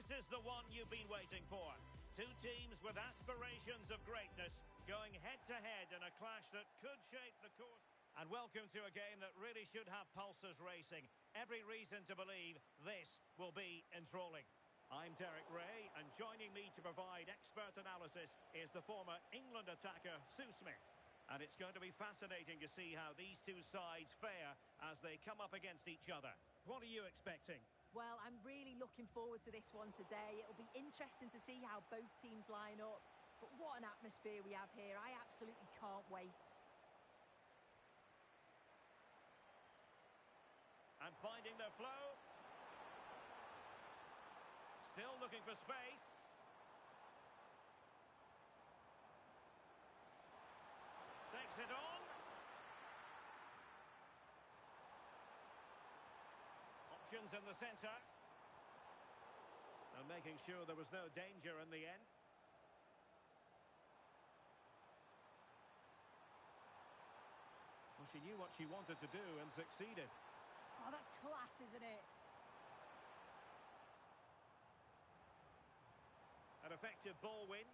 This is the one you've been waiting for. Two teams with aspirations of greatness going head-to-head in a clash that could shape the course. And welcome to a game that really should have pulses racing. Every reason to believe this will be enthralling. I'm Derek Ray, and joining me to provide expert analysis is the former England attacker, Sue Smith. And it's going to be fascinating to see how these two sides fare as they come up against each other. What are you expecting? Well, I'm really looking forward to this one today. It'll be interesting to see how both teams line up. But what an atmosphere we have here. I absolutely can't wait. And finding their flow. Still looking for space. Takes it on. Options in the centre. And making sure there was no danger in the end. Well, she knew what she wanted to do and succeeded. Oh, that's class, isn't it? An effective ball win.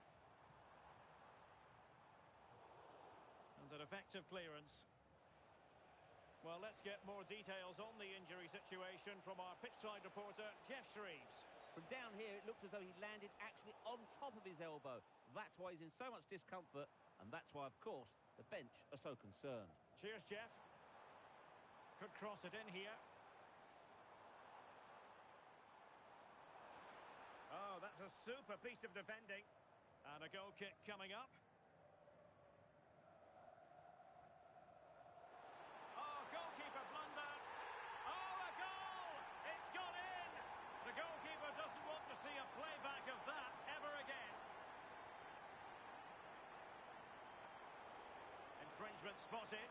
And an effective clearance. Well, let's get more details on the injury situation from our pitchside reporter, Jeff Shreves. From down here, it looks as though he landed actually on top of his elbow. That's why he's in so much discomfort, and that's why, of course, the bench are so concerned. Cheers, Jeff. Could cross it in here. Oh, that's a super piece of defending. And a goal kick coming up. Oh, goalkeeper blunder. Oh, a goal! It's gone in! The goalkeeper doesn't want to see a playback of that ever again. Infringement spotted.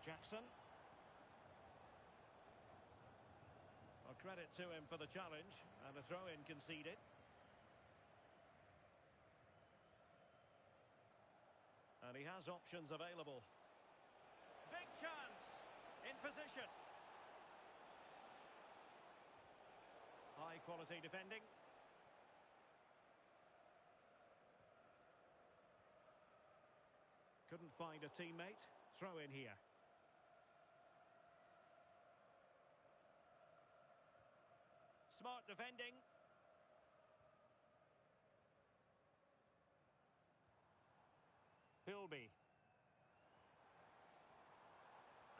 Jackson. Well, credit to him for the challenge, and a throw-in conceded. And he has options available. Big chance! In position. High quality defending. Couldn't find a teammate. Throw in here. Smart defending. Bilby.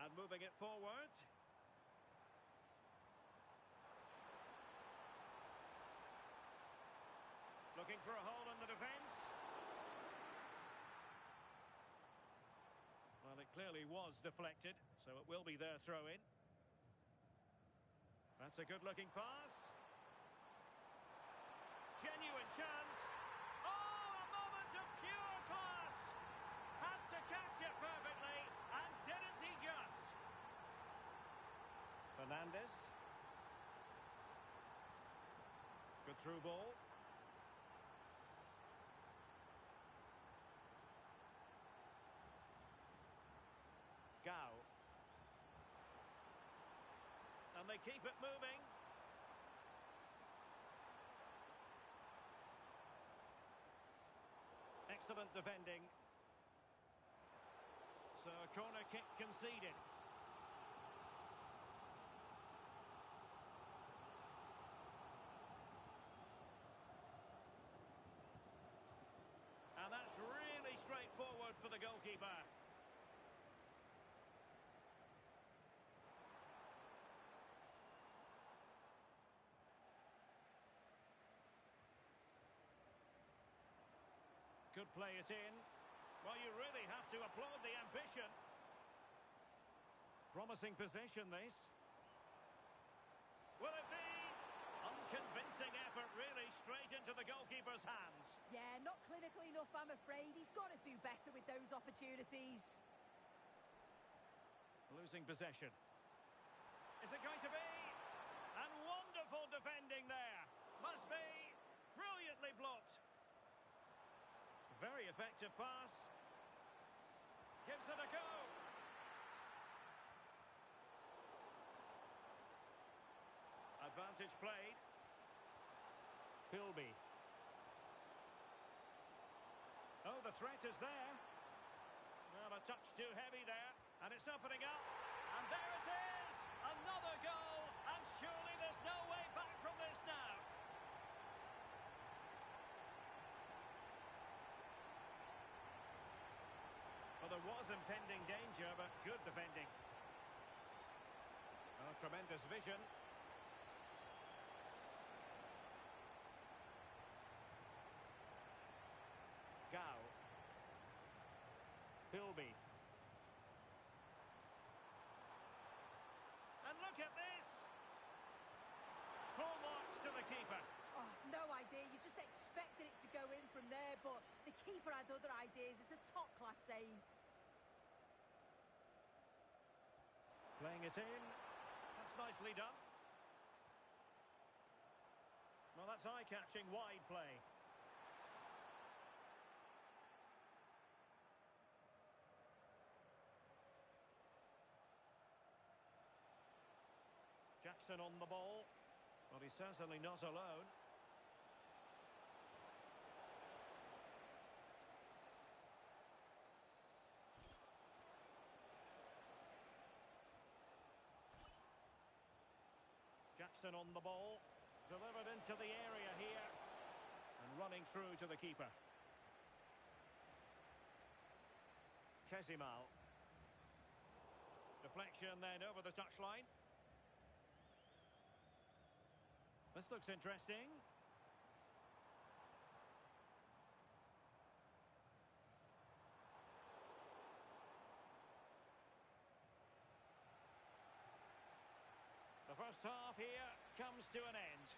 And moving it forward. Looking for a hole in the defence. Well, it clearly was deflected, so it will be their throw-in. That's a good-looking pass. Genuine chance. Oh, a moment of pure class. Had to catch it perfectly, and didn't he just? Fernandes. Good through ball. Gao. And they keep it moving. Excellent defending. So a corner kick conceded. And that's really straightforward for the goalkeeper. Could play it in. Well, you really have to applaud the ambition. Promising possession, this. Will it be? Unconvincing effort, really, straight into the goalkeeper's hands. Yeah, not clinical enough, I'm afraid. He's got to do better with those opportunities. Losing possession. Is it going to be? And wonderful defending there. Must be. Brilliantly blocked. Very effective pass. Gives it a go. Advantage played. Philby. Oh, the threat is there. Well, a touch too heavy there. And it's opening up. And there it is! Another goal! And surely there's no way back from this now. Well, there was impending danger, but good defending. Oh, tremendous vision. Gao. Philby. And look at this! Full marks to the keeper. Oh, no idea. You just expected it to go in from there, but the keeper had other ideas. It's a top-class save. Playing it in. That's nicely done. Well, that's eye-catching wide play. Jackson on the ball. Well, he's certainly not alone. Jackson on the ball. Delivered into the area here. And running through to the keeper. Kezimal. Deflection then over the touchline. This looks interesting. The first half here comes to an end.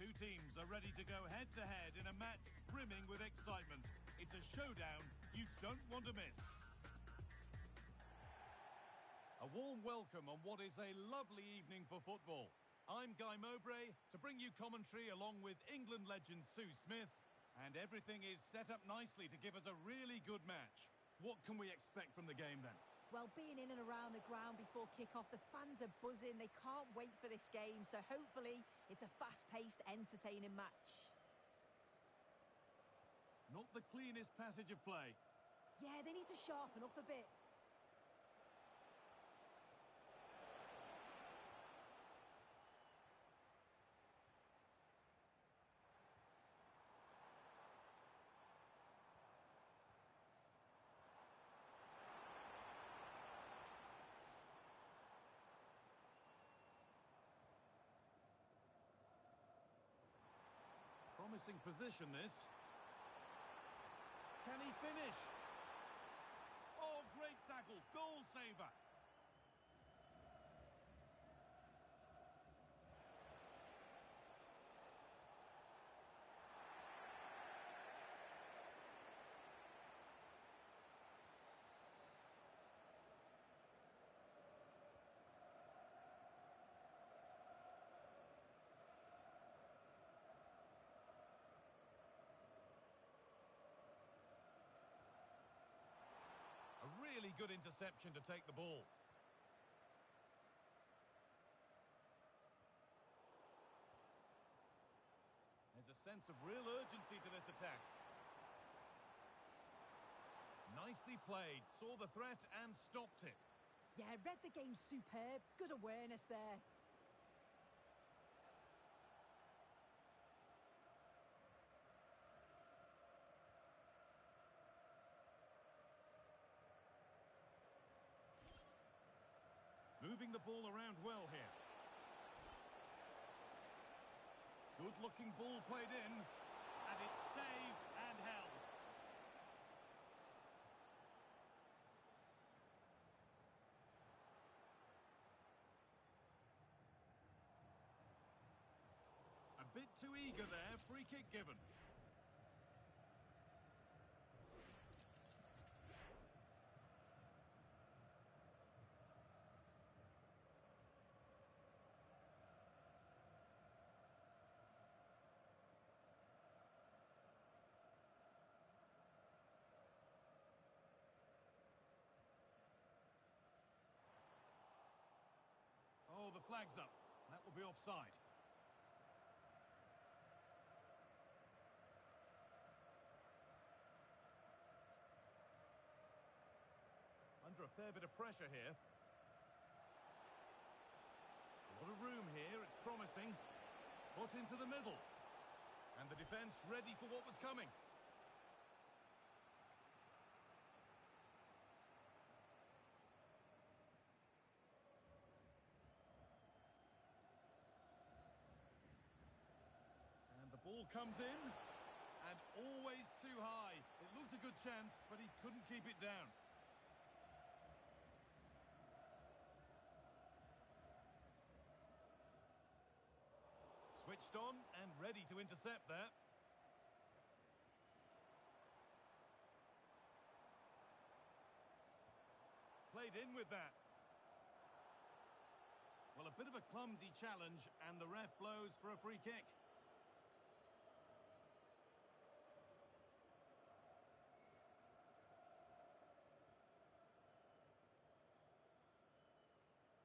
Two teams are ready to go head-to-head in a match brimming with excitement. It's a showdown you don't want to miss. A warm welcome on what is a lovely evening for football. I'm Guy Mowbray to bring you commentary along with England legend Sue Smith, and everything is set up nicely to give us a really good match. What can we expect from the game then? Well, being in and around the ground before kick-off, the fans are buzzing. They can't wait for this game, so hopefully it's a fast-paced, entertaining match. Not the cleanest passage of play. Yeah, they need to sharpen up a bit. Promising position, this. Can he finish? Oh, great tackle. Goal saver. A really good interception to take the ball. There's a sense of real urgency to this attack. Nicely played, saw the threat and stopped it. Yeah, read the game superb. Good awareness there. Moving the ball around well here. Good-looking ball played in, and it's saved and held. A bit too eager there, free kick given. Oh, the flag's up. That will be offside. Under a fair bit of pressure here. A lot of room here, it's promising. Put into the middle. And the defence ready for what was coming. Ball comes in, and always too high. It looked a good chance, but he couldn't keep it down. Switched on and ready to intercept there. Played in with that. Well, a bit of a clumsy challenge, and the ref blows for a free kick.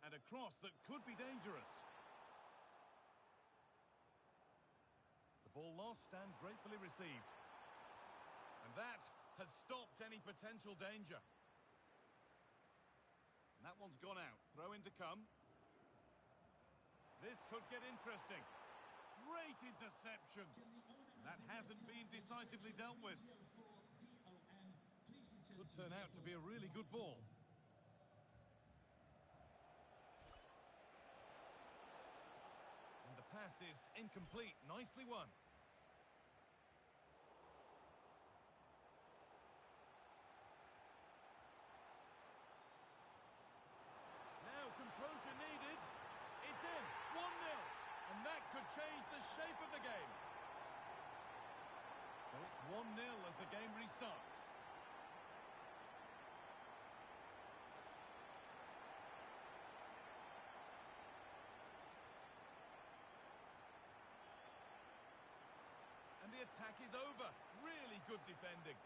And a cross that could be dangerous. The ball lost and gratefully received. And that has stopped any potential danger. And that one's gone out. Throw in to come. This could get interesting. Great interception. That hasn't been decisively dealt with. Could turn out to be a really good ball. Pass is incomplete. Nicely won. Now composure needed. It's in. 1-0. And that could changed the shape of the game. So it's 1-0 as the game restarts. And the attack is over. Really good defending.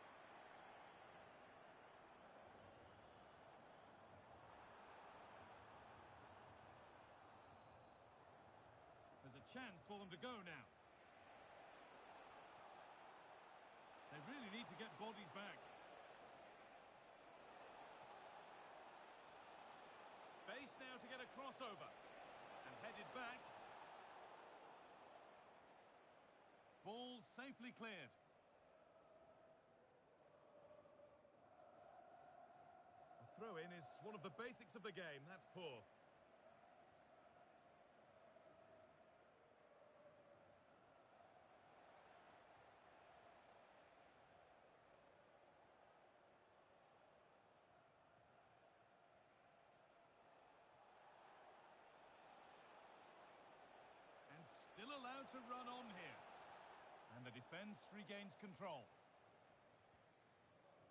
There's a chance for them to go now. They really need to get bodies back. Space now to get a crossover. And headed back. Ball safely cleared. A throw-in is one of the basics of the game. That's poor. And still allowed to run on here. And the defence regains control.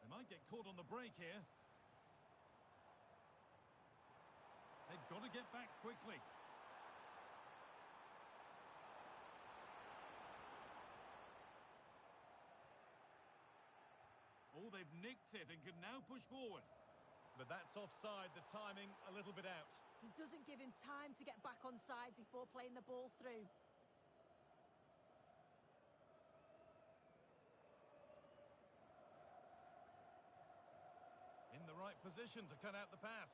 They might get caught on the break here. They've got to get back quickly. Oh, they've nicked it and can now push forward. But that's offside, the timing a little bit out. He doesn't give him time to get back on side before playing the ball through. In the right position to cut out the pass.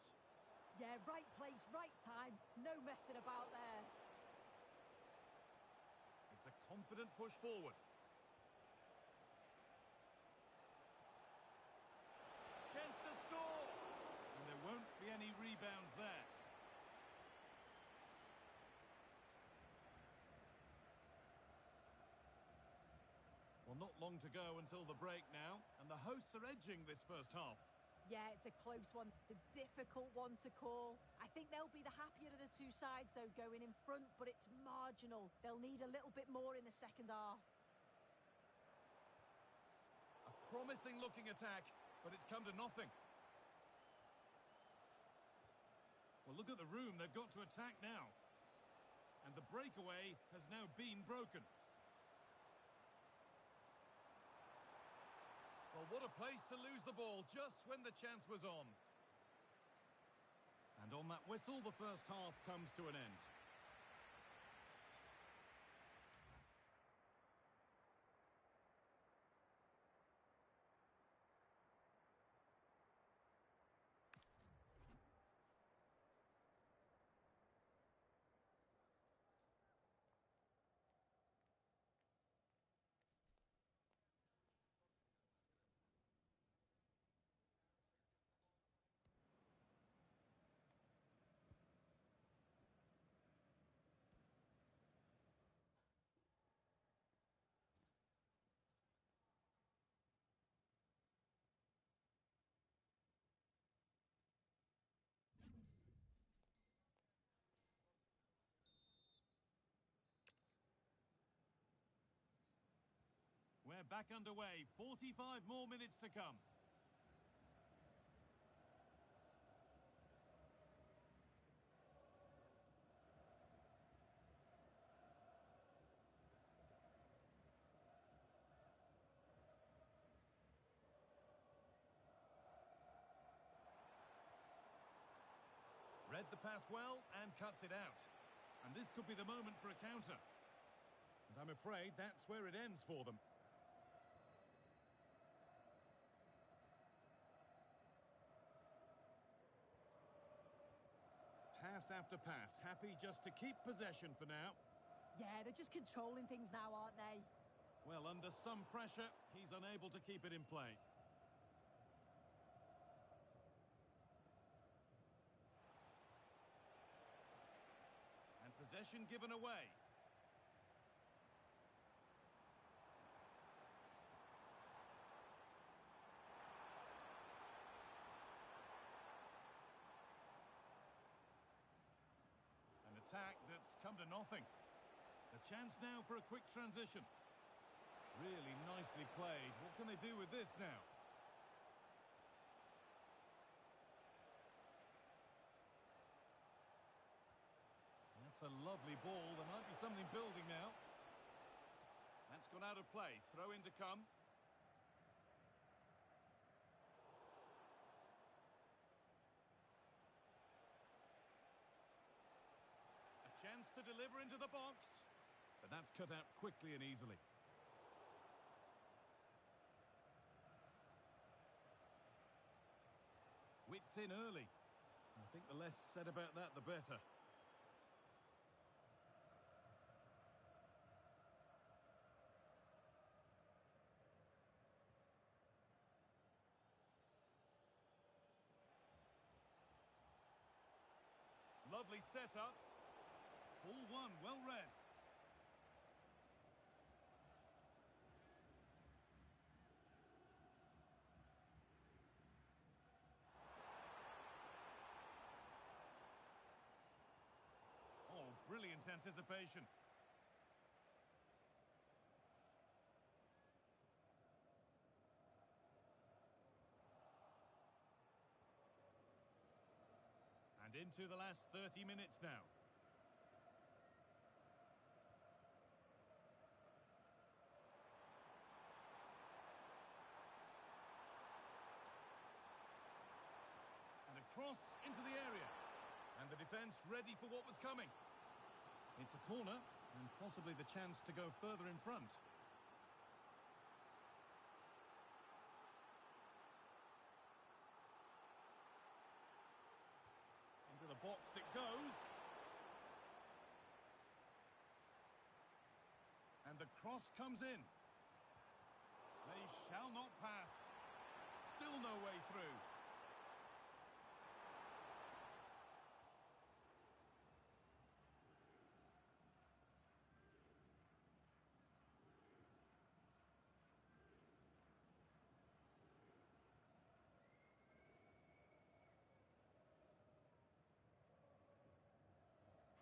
Yeah, right place, right time. No messing about there. It's a confident push forward. Chance to score! And there won't be any rebounds there. Well, not long to go until the break now, and the hosts are edging this first half. Yeah, it's a close one, a difficult one to call. I think they'll be the happier of the two sides, though, going in front, but it's marginal. They'll need a little bit more in the second half. A promising-looking attack, but it's come to nothing. Well, look at the room they've got to attack now. And the breakaway has now been broken. Well, what a place to lose the ball just when the chance was on. And on that whistle, the first half comes to an end. We're back underway. 45 more minutes to come. Read the pass well and cuts it out. And this could be the moment for a counter. And I'm afraid that's where it ends for them. Pass after pass, happy just to keep possession for now. Yeah, they're just controlling things now, aren't they? Well, under some pressure, he's unable to keep it in play. And possession given away. An attack that's come to nothing. The A chance now for a quick transition. Really nicely played. What can they do with this now? That's a lovely ball. There might be something building now. That's gone out of play. Throw in to come. A chance to deliver into the box. But that's cut out quickly and easily. Whipped in early. I think the less said about that, the better. Lovely setup. Ball one, well read. Oh, brilliant anticipation. And into the last 30 minutes now. And a cross into the area. And the defence ready for what was coming. It's a corner, and possibly the chance to go further in front. Into the box it goes. And the cross comes in. They shall not pass. Still no way through.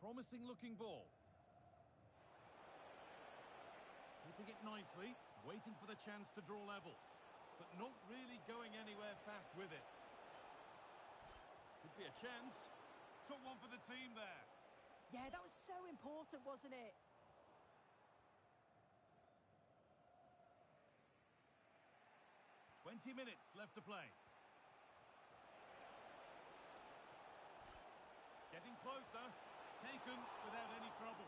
Promising looking ball. Keeping it nicely, waiting for the chance to draw level, but not really going anywhere fast with it. Could be a chance. Took one for the team there. Yeah, that was so important, wasn't it? "20 minutes left to play. Getting closer. Taken without any trouble.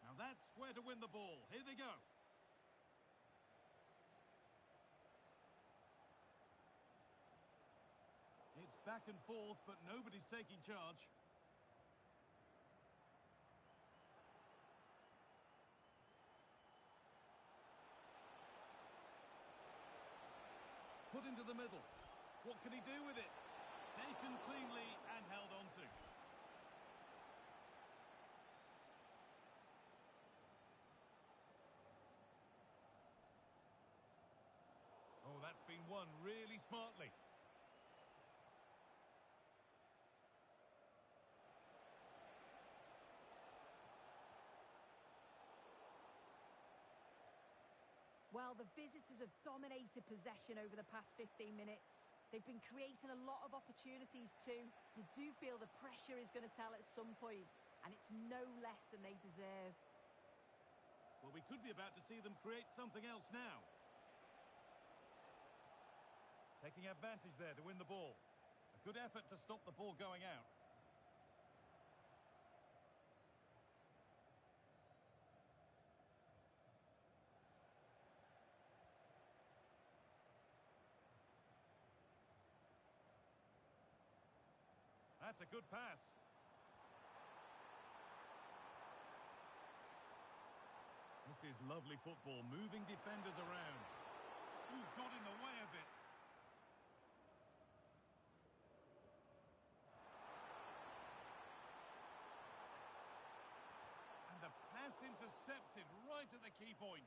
Now that's where to win the ball. Here they go. It's back and forth, but nobody's taking charge. Put into the middle. What can he do with it? Taken cleanly and held on to. Oh, that's been won really smartly. Well, the visitors have dominated possession over the past 15 minutes. They've been creating a lot of opportunities too. You do feel the pressure is going to tell at some point, and it's no less than they deserve. Well, we could be about to see them create something else now. Taking advantage there to win the ball. A good effort to stop the ball going out. That's a good pass. This is lovely football, moving defenders around. Ooh, got in the way of it. And the pass intercepted right at the key point.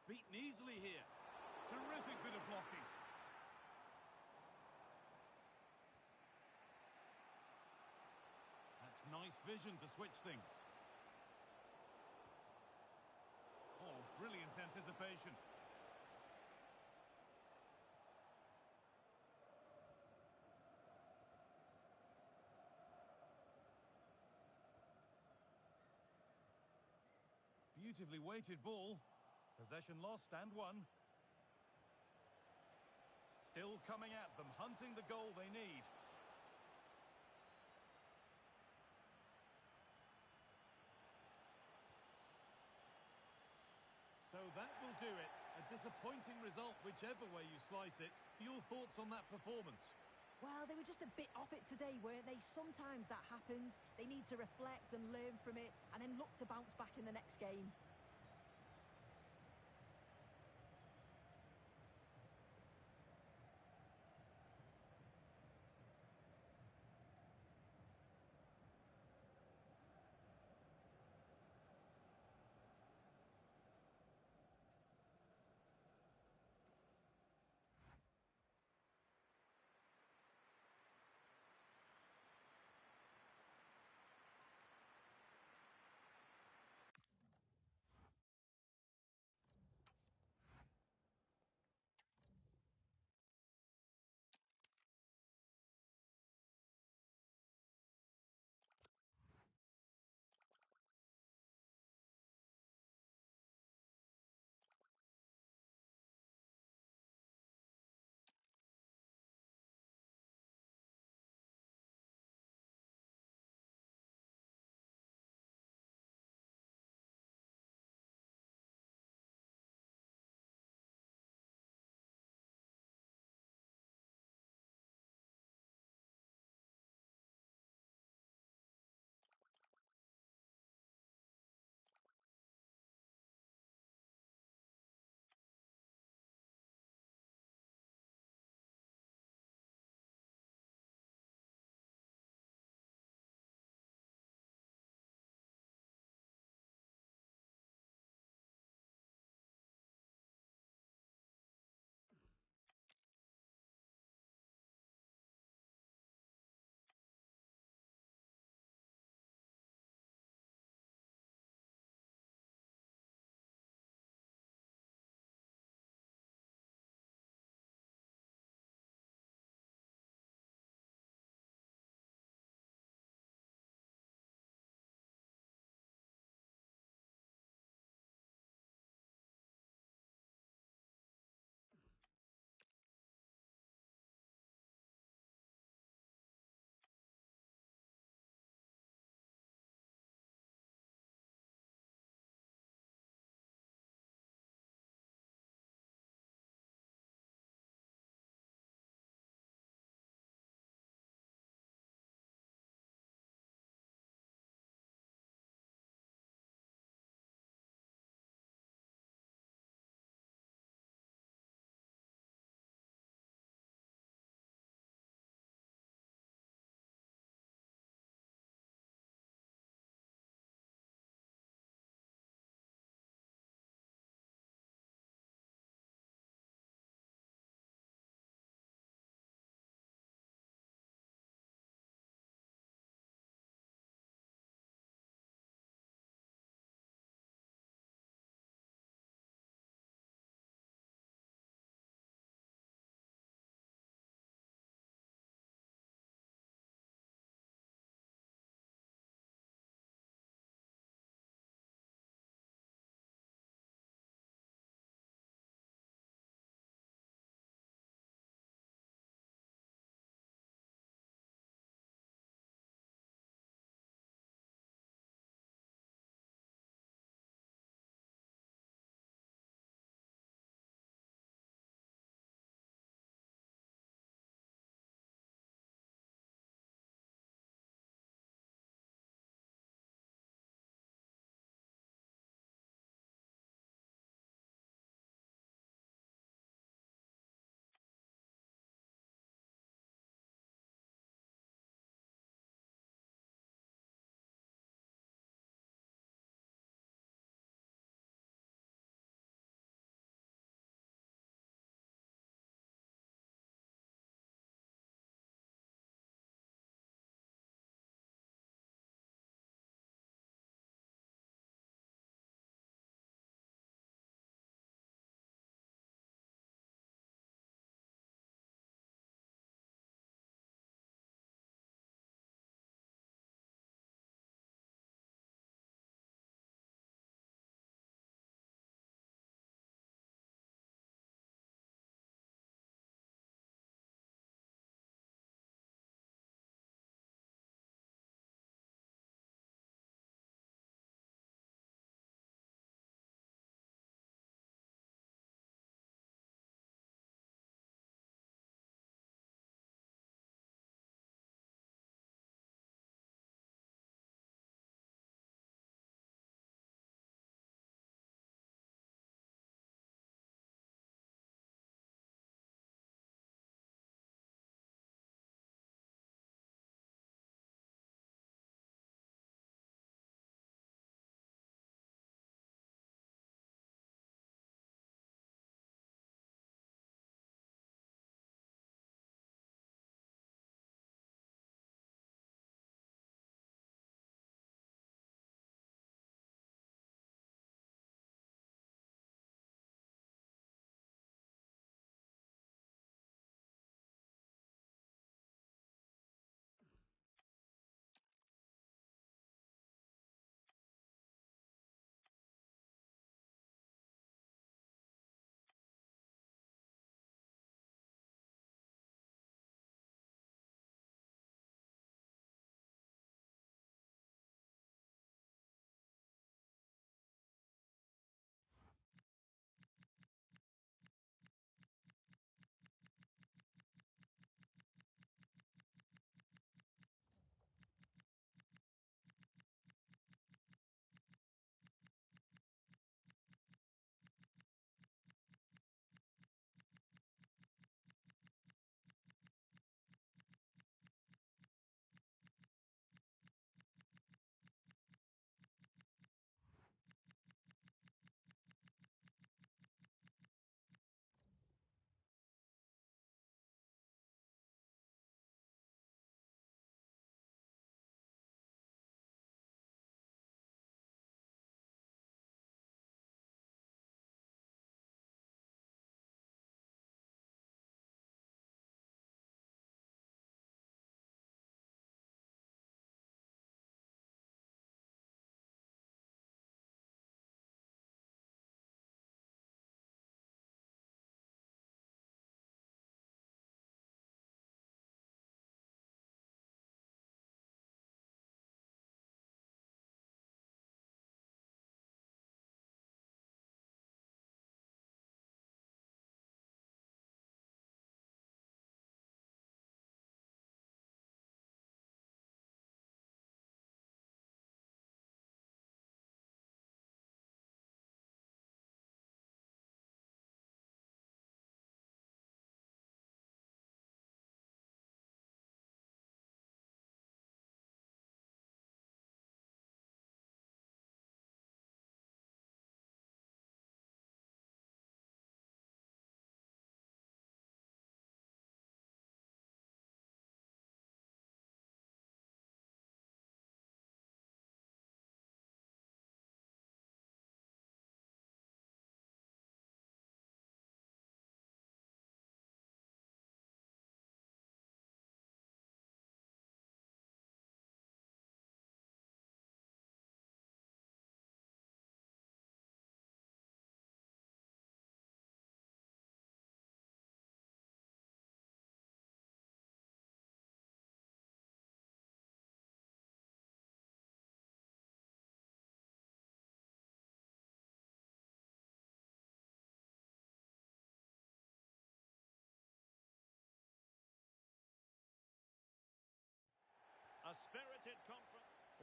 Beaten easily here. Terrific bit of blocking. That's nice vision to switch things. Oh, brilliant anticipation. Beautifully weighted ball. Possession lost and won. Still coming at them, hunting the goal they need. So that will do it. A disappointing result, whichever way you slice it. Your thoughts on that performance? Well, they were just a bit off it today, weren't they? Sometimes that happens. They need to reflect and learn from it, and then look to bounce back in the next game.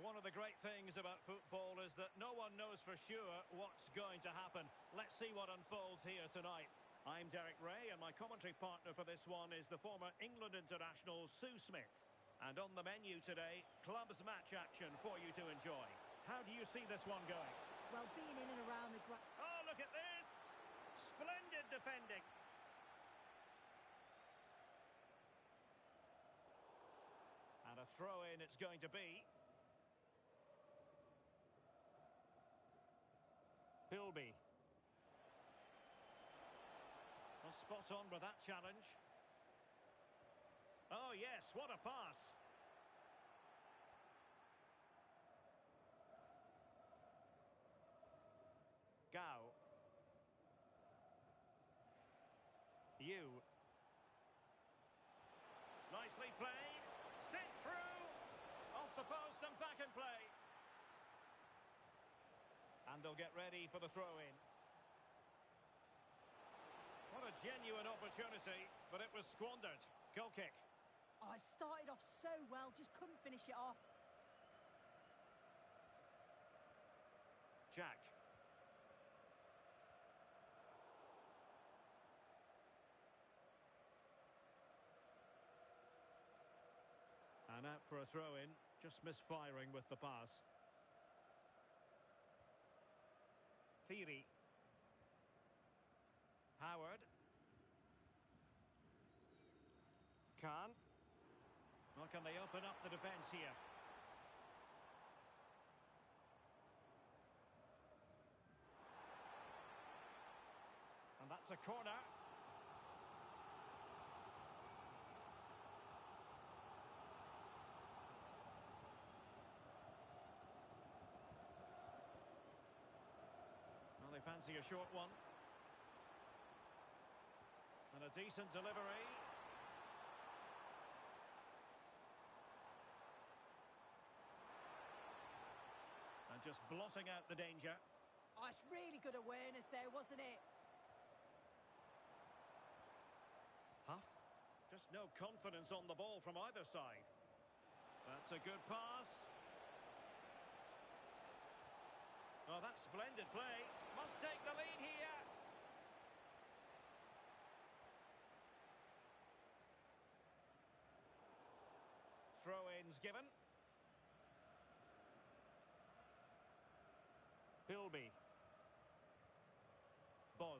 One of the great things about football is that no one knows for sure what's going to happen. Let's see what unfolds here tonight. I'm Derek Ray, and my commentary partner for this one is the former England international Sue Smith. And on the menu today, clubs match action for you to enjoy. How do you see this one going? Well, being in and around the ground... Oh, look at this! Splendid defending. And a throw-in it's going to be. Bilby. Well, spot on with that challenge. Oh, yes, what a pass. Gao. Yu. Nicely played. Sent through. Off the post and back in play. And they'll get ready for the throw-in. What a genuine opportunity, but it was squandered. Goal kick. Oh, it started off so well, just couldn't finish it off. Jack. And out for a throw-in, just misfiring with the pass. Thierry. Howard. Khan. Well, can they open up the defence here? And that's a corner. Well, they fancy a short one. And a decent delivery. And just blotting out the danger. Oh, it's really good awareness there, wasn't it? Huff. Just no confidence on the ball from either side. That's a good pass. Oh, that's splendid play. Must take the lead here. Throw-ins given. Bilby. Boz.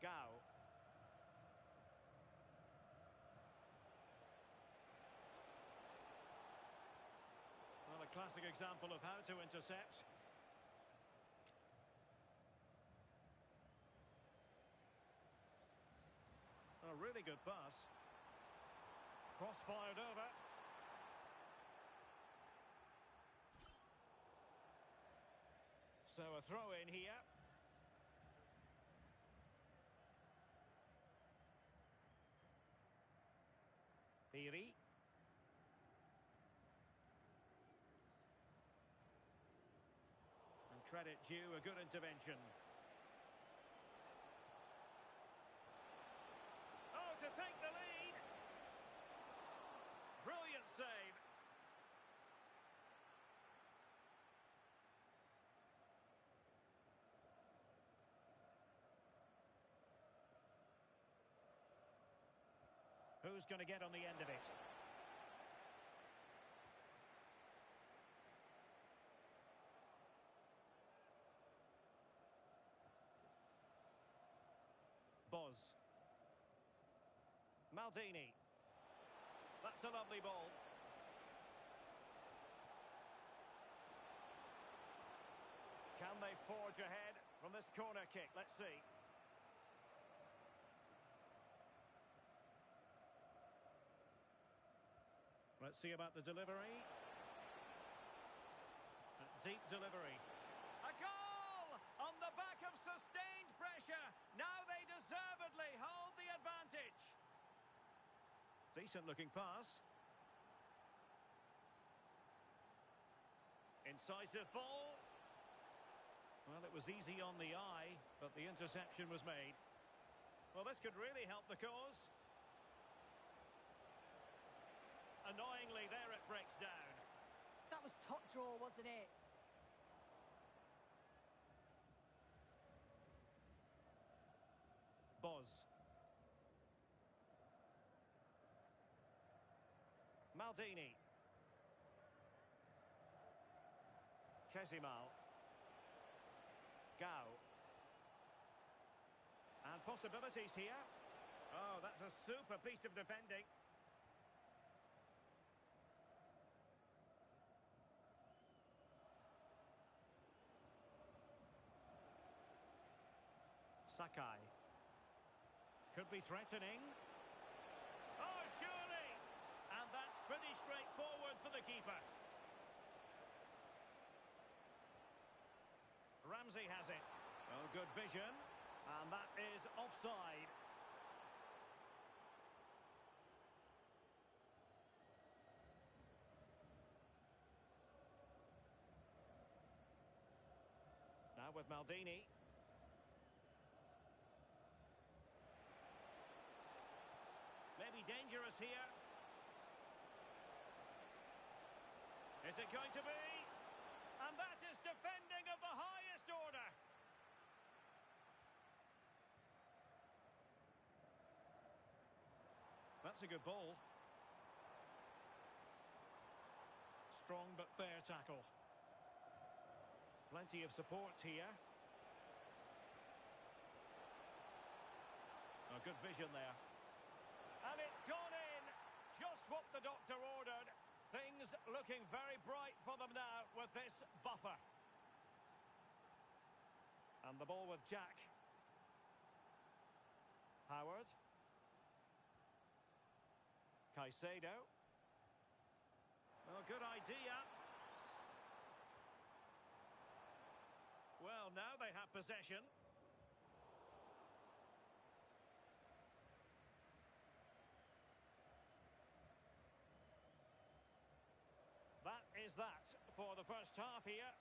Gao. Well, a classic example of how to intercept. A really good pass. Cross fired over. So a throw in here. Thierry. And credit due, a good intervention. Oh, to take the lead. Brilliant save. Who's going to get on the end of it? Boz. Maldini. That's a lovely ball. Can they forge ahead from this corner kick? Let's see. Let's see about the delivery. A deep delivery. A goal! On the back of sustained pressure. Now they deservedly hold the advantage. Decent looking pass. Incisive ball. Well, it was easy on the eye, but the interception was made. Well, this could really help the cause. Annoyingly, there it breaks down. draw, wasn't it? Boz. Maldini. Kezimal. Gao. And possibilities here. Oh, that's a super piece of defending. Sakai. Could be threatening. Oh, surely! And that's pretty straightforward for the keeper. Ramsey has it. Oh, good vision. And that is offside. Now with Maldini. Maybe dangerous here. Is it going to be? And that is defending of the highest order. That's a good ball. Strong but fair tackle. Plenty of support here. A good vision there. And it's gone in. Just what the doctor ordered. Things looking very bright for them now with this buffer. And the ball with Jack. Howard. Caicedo. Oh, good idea. Well, now they have possession. That is that for the first half here.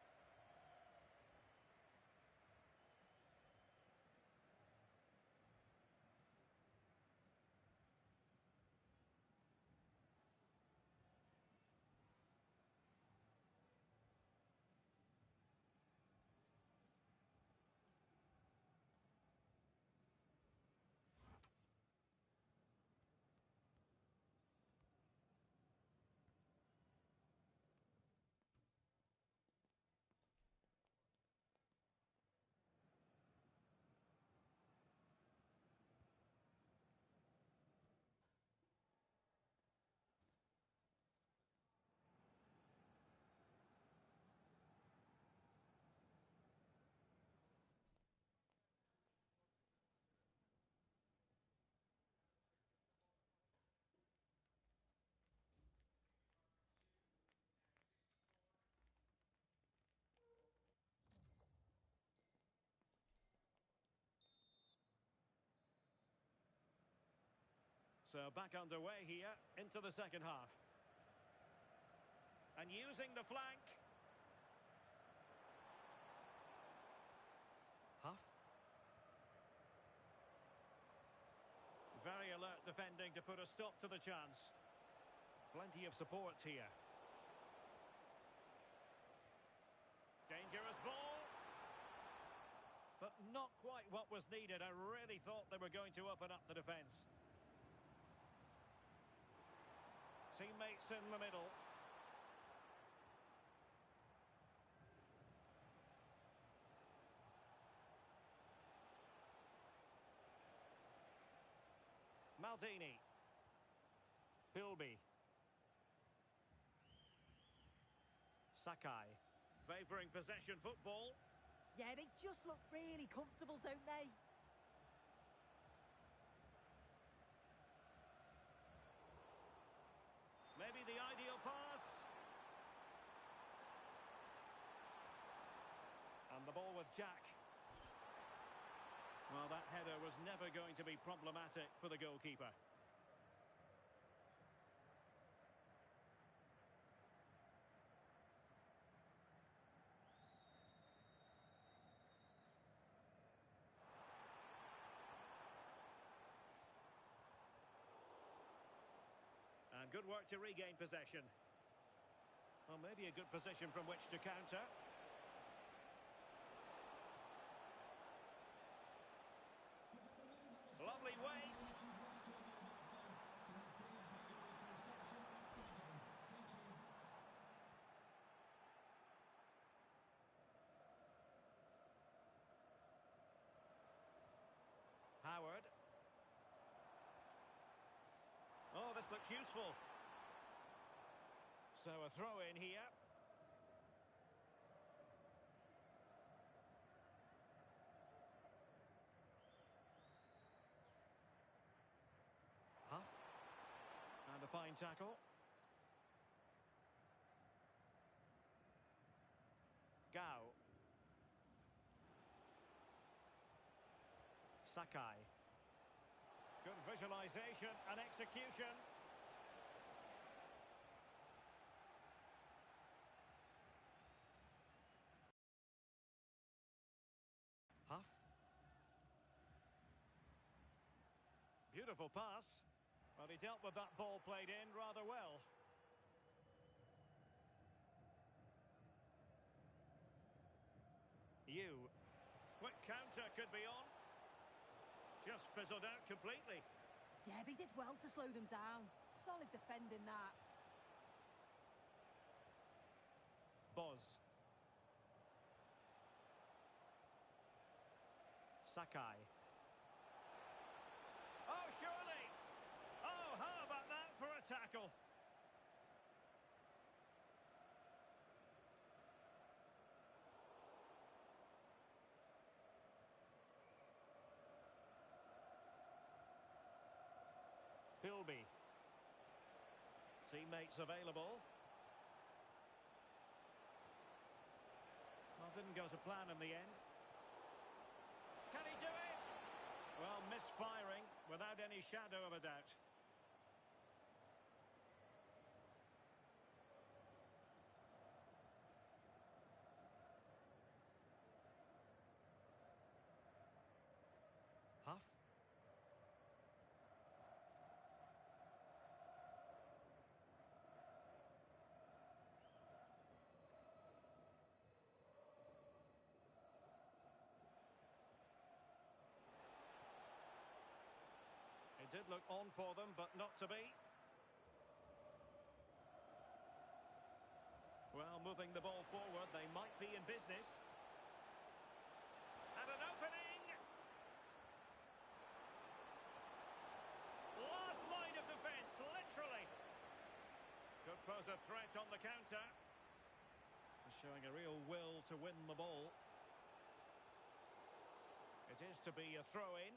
So back underway here into the second half. And using the flank. Huff. Very alert defending to put a stop to the chance. Plenty of support here. Dangerous ball. But not quite what was needed. I really thought they were going to open up the defence. Teammates in the middle. Maldini. Bilby. Sakai. Favouring possession football. Yeah, they just look really comfortable, don't they? Maybe the ideal pass. And the ball with Jack. Well, that header was never going to be problematic for the goalkeeper. And good work to regain possession. Well, maybe a good position from which to counter. Lovely weight. Howard. Oh, this looks useful. So a throw in here. Huff. And a fine tackle. Gao. Sakai. Good visualization and execution. Huff. Beautiful pass. Well, he dealt with that ball played in rather well. Yu. Quick counter could be on. Just fizzled out completely. Yeah, they did well to slow them down. Solid defending that. Boz. Sakai. Oh, surely! Oh, how about that for a tackle? Pilby. Teammates available. Well, didn't go to plan in the end. Can he do it? Well, misfiring without any shadow of a doubt. Huff. It did look on for them, but not to be. Well, moving the ball forward, they might be in business. And an opening! Last line of defence, literally. Could pose a threat on the counter. Showing a real will to win the ball. It is to be a throw-in.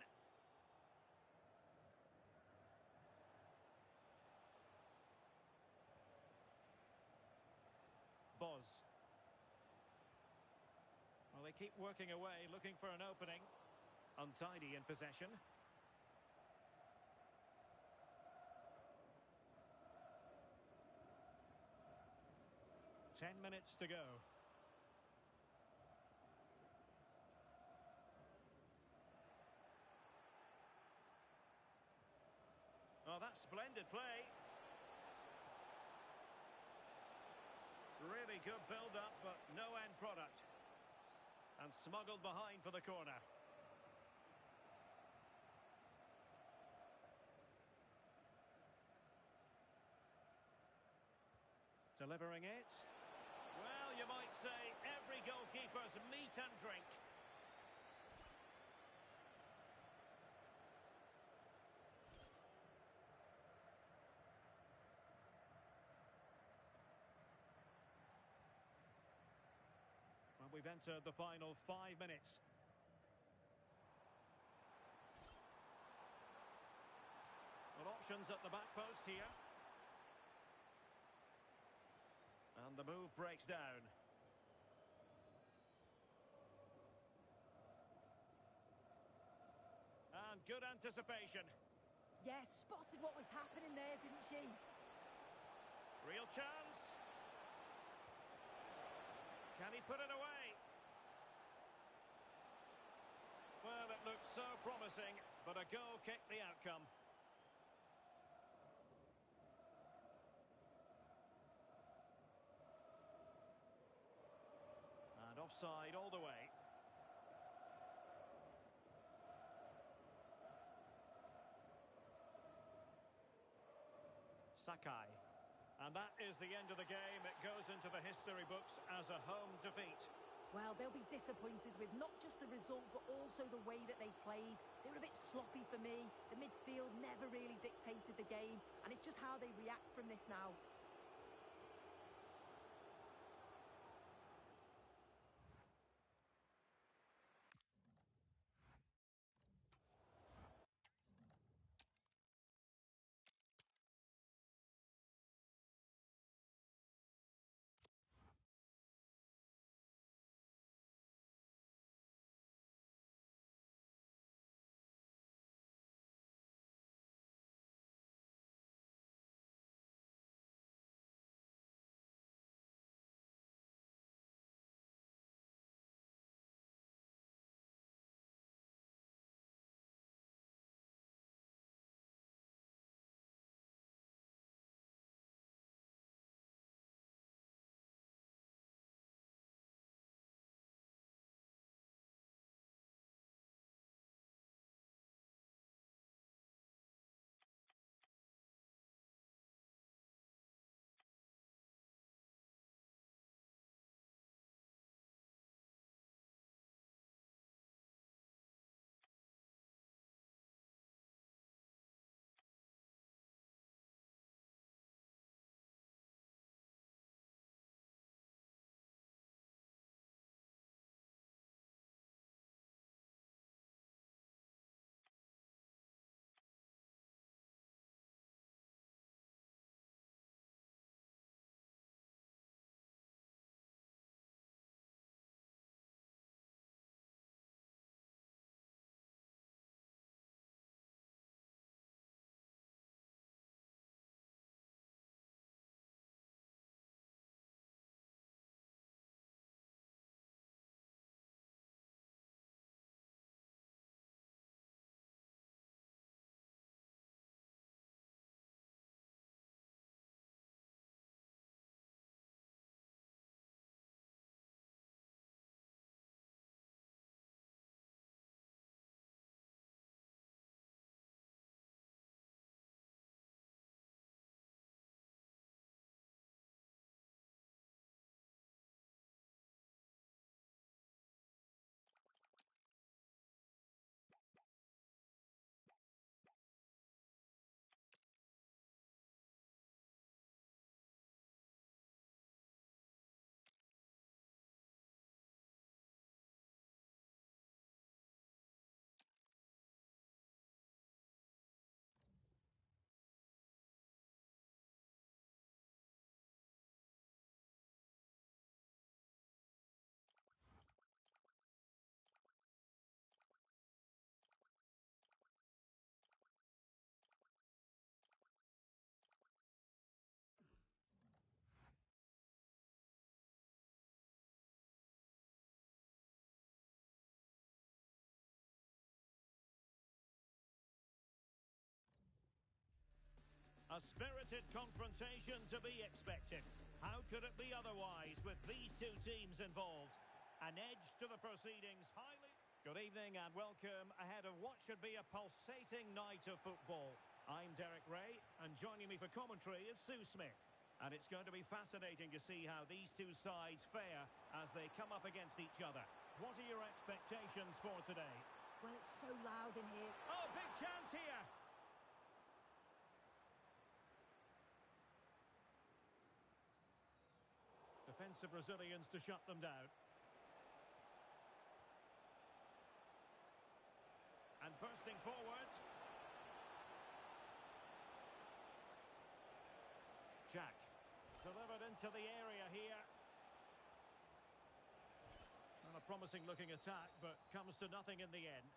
Boz. Well, they keep working away, looking for an opening. Untidy in possession. Ten minutes to go. Oh, that's splendid play. Really good build-up, but no end product. And smuggled behind for the corner. Delivering it. Well, you might say every goalkeeper's meat and drink. Well, we've entered the final 5 minutes. Well, options at the back post here. And the move breaks down. And good anticipation. Yes, spotted what was happening there, didn't she? Real chance. Can he put it away? Well, it looked so promising, but a goal kicked the outcome. offside all the way. Sakai. And that is the end of the game. It goes into the history books as a home defeat. Well, they'll be disappointed with not just the result, but also the way that they've played. They were a bit sloppy for me. The midfield never really dictated the game, and it's just how they react from this now. A spirited confrontation to be expected. How could it be otherwise with these two teams involved? An edge to the proceedings, highly... Good evening and welcome ahead of what should be a pulsating night of football. I'm Derek Ray, and joining me for commentary is Sue Smith. And it's going to be fascinating to see how these two sides fare as they come up against each other. What are your expectations for today? Well, it's so loud in here. Oh, big chance here! Defensive Brazilians to shut them down. And bursting forward. Jack. Delivered into the area here. Well, a promising looking attack, but comes to nothing in the end.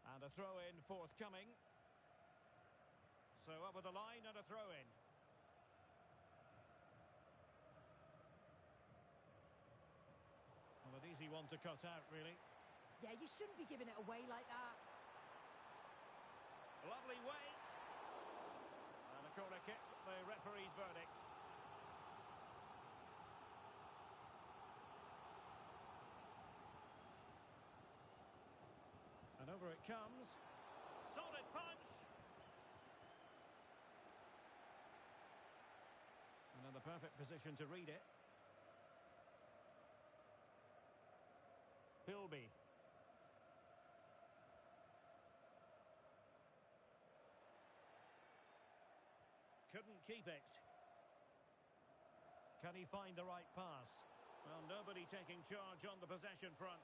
And a throw-in forthcoming. So over the line and a throw-in. Well, an easy one to cut out, really. Yeah, you shouldn't be giving it away like that. Lovely weight. And a corner kick, the referee's verdict. Over it comes. Solid punch. And in the perfect position to read it. Bilby. Couldn't keep it. Can he find the right pass? Well, nobody taking charge on the possession front.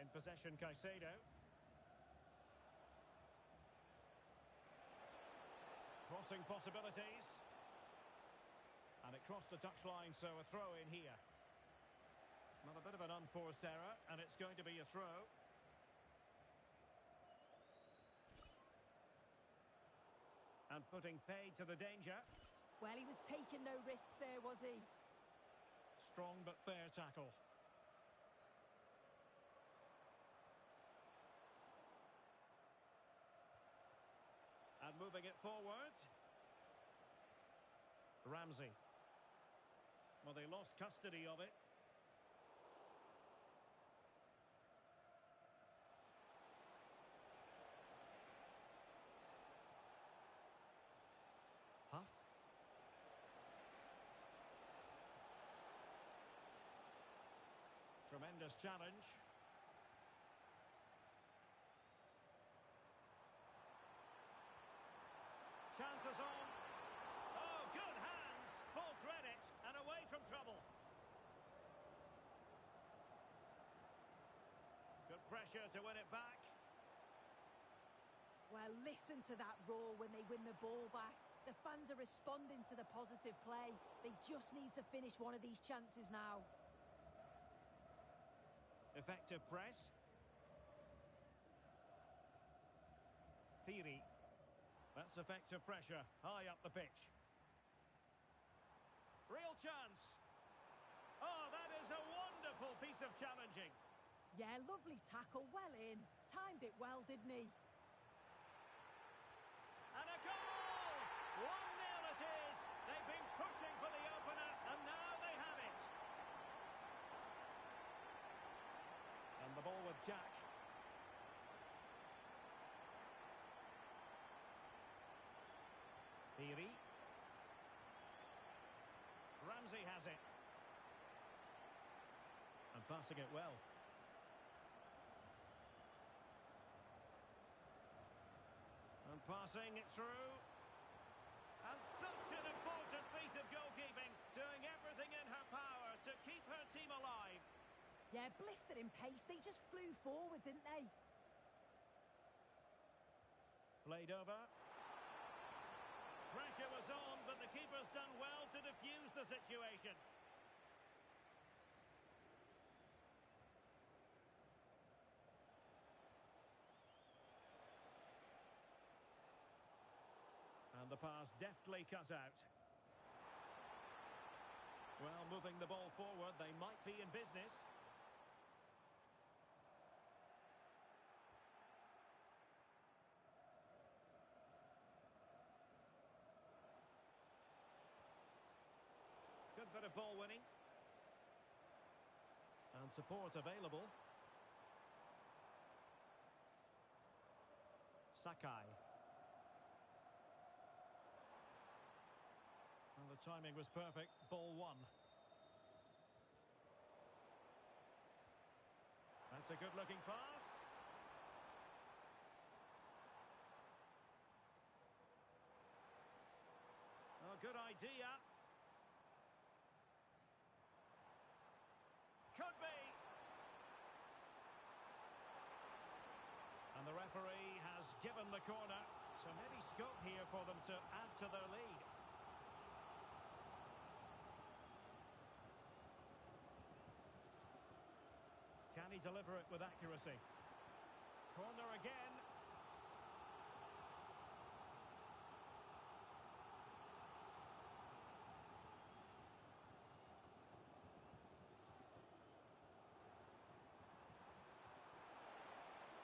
In possession, Caicedo. Crossing possibilities. And it crossed the touchline, so a throw in here. Well, a bit of an unforced error, and it's going to be a throw. And putting paid to the danger. Well, he was taking no risks there, was he? Strong but fair tackle. And moving it forward. Ramsey. Well, they lost custody of it. Huff. Tremendous challenge. Chances on. Oh, good hands. Full credit and away from trouble. Good pressure to win it back. Well, listen to that roar when they win the ball back. The fans are responding to the positive play. They just need to finish one of these chances now. Effective press. Thierry. That's effective pressure. High up the pitch. Real chance. Oh, that is a wonderful piece of challenging. Yeah, lovely tackle. Well in. Timed it well, didn't he? And a goal! 1-0 it is. They've been pushing for the opener, and now they have it. And the ball with Jack. Thierry. Ramsey has it. And passing it well. And passing it through. And such an important piece of goalkeeping, doing everything in her power to keep her team alive. Yeah, blistered in pace. They just flew forward, didn't they? Played over. Pressure was on, but the keeper's done well to defuse the situation. And the pass deftly cut out. Well, moving the ball forward, they might be in business. Good bit of ball winning. And support available. Sakai. And the timing was perfect. Ball one. That's a good-looking pass. Oh, good idea. Could be. And the referee has given the corner. So maybe scope here for them to add to their lead. Can he deliver it with accuracy? Corner again.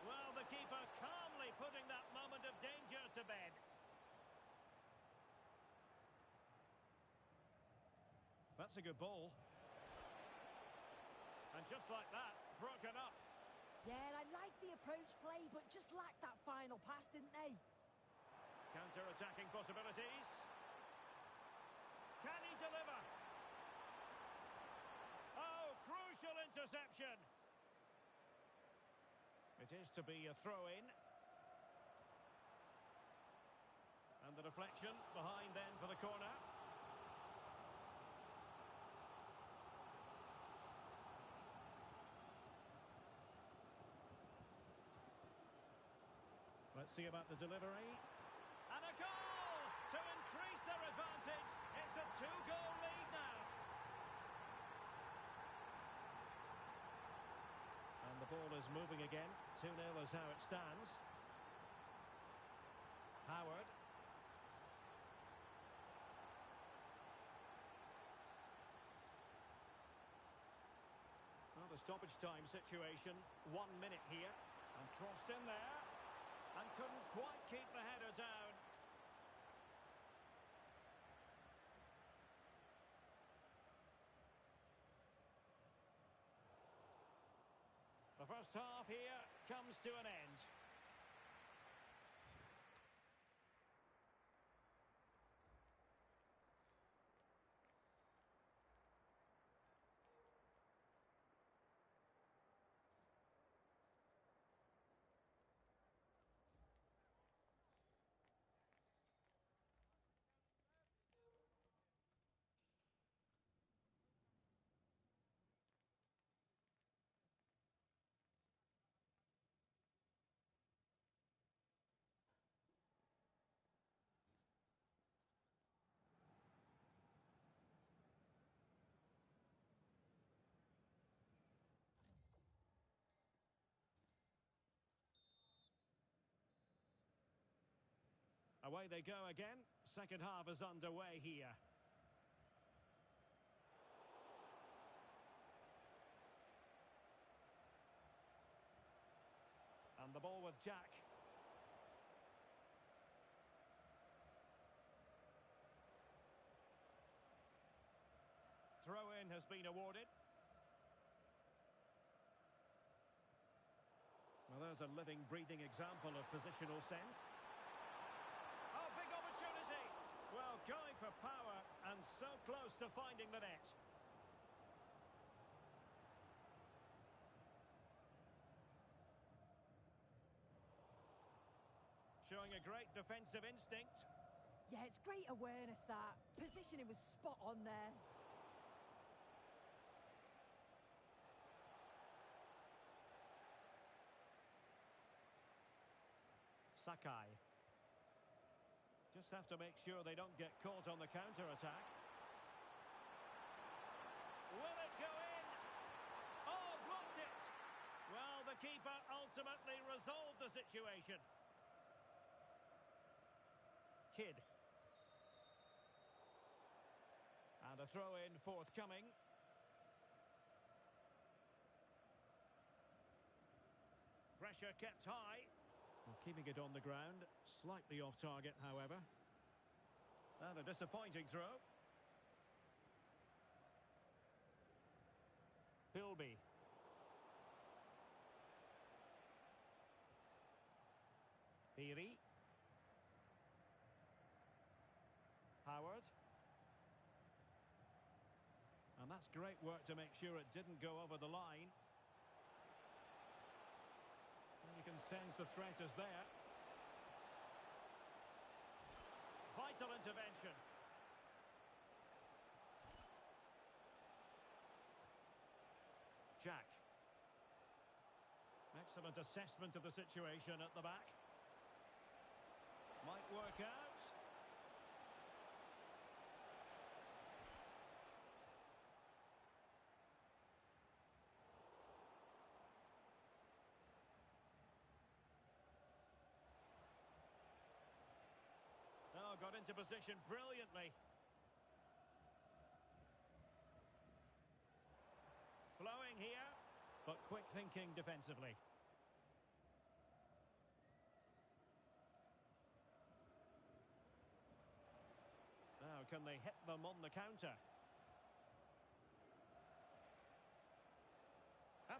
Well, the keeper calmly putting that moment of danger to bed. That's a good ball. And just like that, broken up. Yeah, I like the approach play, but just lacked that final pass, didn't they? Counter-attacking possibilities. Can he deliver? Oh, crucial interception. It is to be a throw-in. And the deflection behind then for the corner. Let's see about the delivery. And a goal to increase their advantage. It's a two-goal lead now. And the ball is moving again. 2-0 is how it stands. Howard. Well, the stoppage time situation. 1 minute here. And crossed in there. And couldn't quite keep the header down. The first half here comes to an end. Away they go again. Second half is underway here. And the ball with Jack. Throw-in has been awarded. Well, there's a living, breathing example of positional sense. Oh, big opportunity. Well, going for power and so close to finding the net. Showing a great defensive instinct. Yeah, it's great awareness, that. Positioning was spot on there. Sakai. Just have to make sure they don't get caught on the counter-attack. Will it go in? Oh, blocked it! Well, the keeper ultimately resolved the situation. Kidd. And a throw-in forthcoming. Pressure kept high. Well, keeping it on the ground. Slightly off target, however. And a disappointing throw. Philby. Piri. Howard. And that's great work to make sure it didn't go over the line. And you can sense the threat is there. Vital intervention. Jack. Excellent assessment of the situation at the back. Might work out. Oh, got into position brilliantly. Flowing here, but quick thinking defensively. Now, can they hit them on the counter?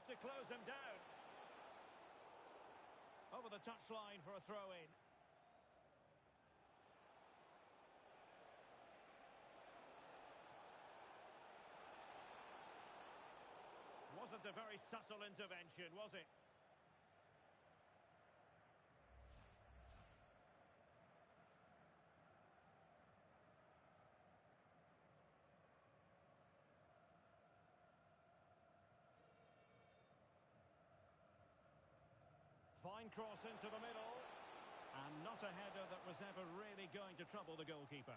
to close him down. Over the touchline for a throw-in. Wasn't a very subtle intervention, was it? Fine cross into the middle. And not a header that was ever really going to trouble the goalkeeper.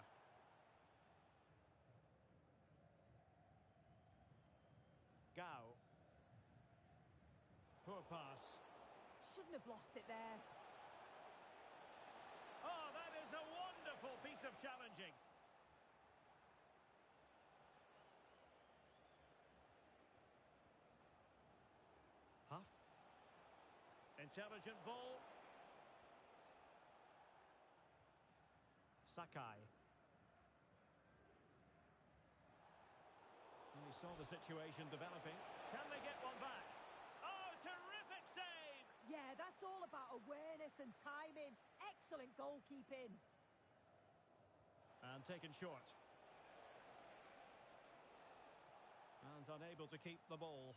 Gao. Poor pass. Shouldn't have lost it there. Oh, that is a wonderful piece of challenging. Huff. Intelligent ball. Sakai. And he saw the situation developing. Can they get one back? Oh, terrific save! Yeah, that's all about awareness and timing. Excellent goalkeeping. And taken short. And unable to keep the ball.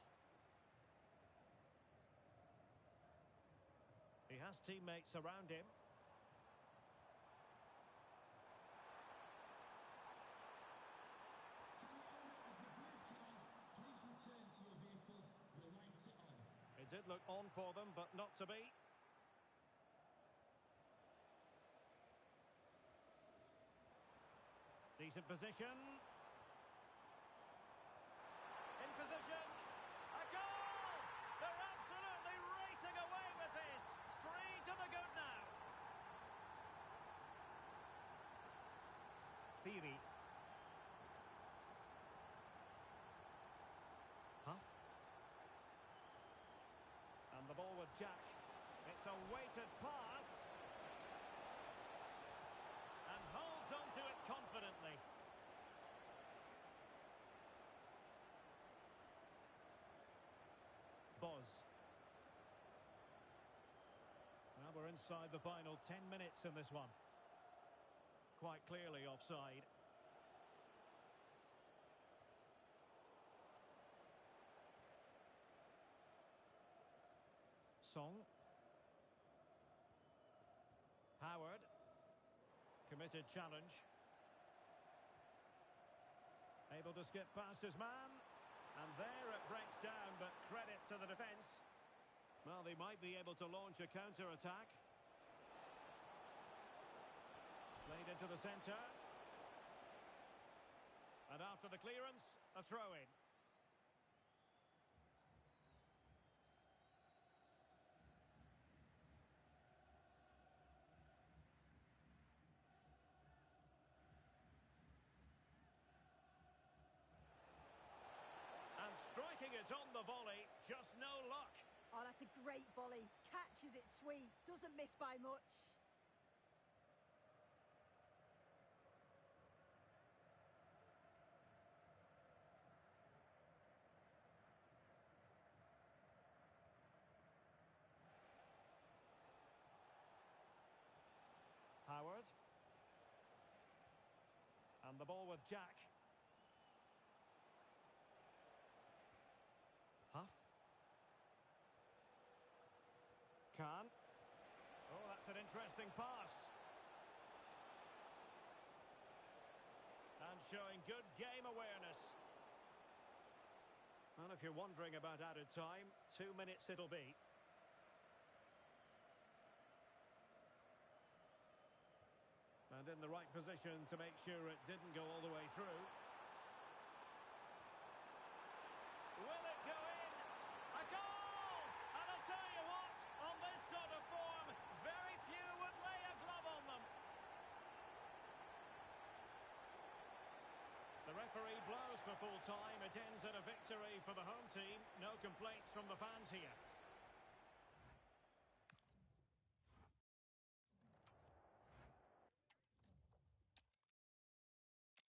He has teammates around him. It did look on for them, but not to be. Decent position. In position. A goal! They're absolutely racing away with this. 3 to the good now. Thierry. Huff. And the ball with Jack. It's a weighted pass. And holds onto it confidently. Boz. Now we're inside the final 10 minutes in this one. Quite clearly offside. Song. Howard. Committed challenge. Able to skip past his man. And there it breaks down, but credit to the defence. Well, they might be able to launch a counter-attack. Played into the centre. And after the clearance, a throw-in. Striking it on the volley, just no luck. Oh, that's a great volley. Catches it sweet, doesn't miss by much. Howard. And the ball with Jack. Huff. Khan. Oh, that's an interesting pass. And showing good game awareness. And if you're wondering about added time, 2 minutes it'll be. And in the right position to make sure it didn't go all the way through. Will it go in? A goal! And I'll tell you what, on this sort of form, very few would lay a glove on them. The referee blows for full time. It ends in a victory for the home team. No complaints from the fans here.